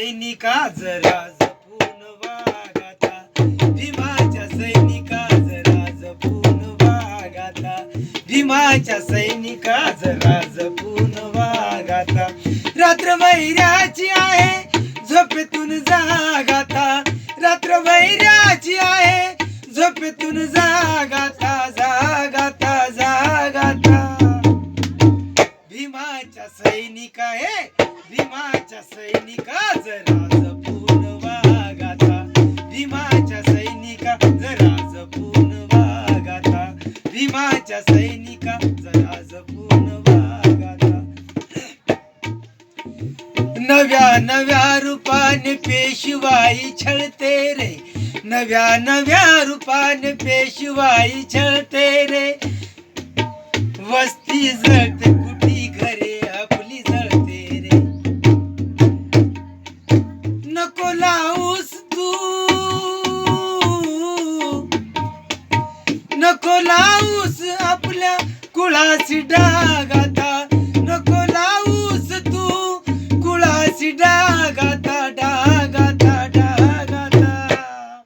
सैनिका जरा जपून वाग आता, भीमाच्या सैनिका जरा जपून वाग आता, भीमाच्या सैनिका जरा जपून वाग आता. रात्र वैराची आहे झोपेतून जाग आता, रात्र वैराची आहे झोपेतून जाग आता, जाग आता, जाग आता. भीमाच्या सैनिका हे भीमाच्या सैनिका जरा जपून वाग आता, भीमाच्या सैनिका जरा जपून वाग आता, भीमाच्या सैनिका जरा जपून वाग आता. नव्या नव्या रूपाने पेशवाई छळते रे, नव्या नव्या रूपाने पेशवाई छळते रे. वस्ती जळते कुठी घरे आपली जळते रे. नको लावूस तू, नको लावूस आपल्या कुळाची डाग आता, नको लावूस तू कुळाची डाग आता, डाग आता, डाग आता.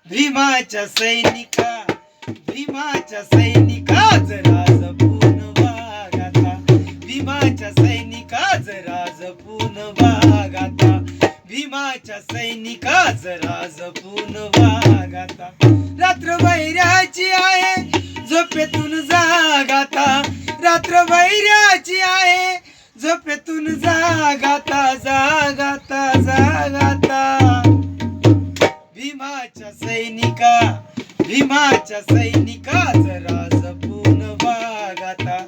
भीमाच्या सैनिका भीमाच्या सैनिका जरा जपून वाग आता, भीमाच्या सैनिका जरा जपून वाग आता, भीमाच्या सैनिका जरा जपून वाग आता. रात्र वैराची आहे झोपेतून जाग आता, रात्र वैराची आहे झोपेतून जाग आता, जाग आता, जाग आता. भीमाच्या सैनिका भीमाच्या सैनिका जरा जपून वाग आता,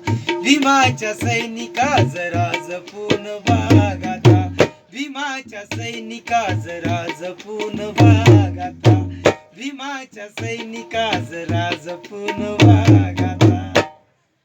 भीमाच्या सैनिका जरा जपून वाग आता, भीमाच्या सैनिका जरा जपून वाग आता, भीमाच्या सैनिका जरा जपून वाग आता.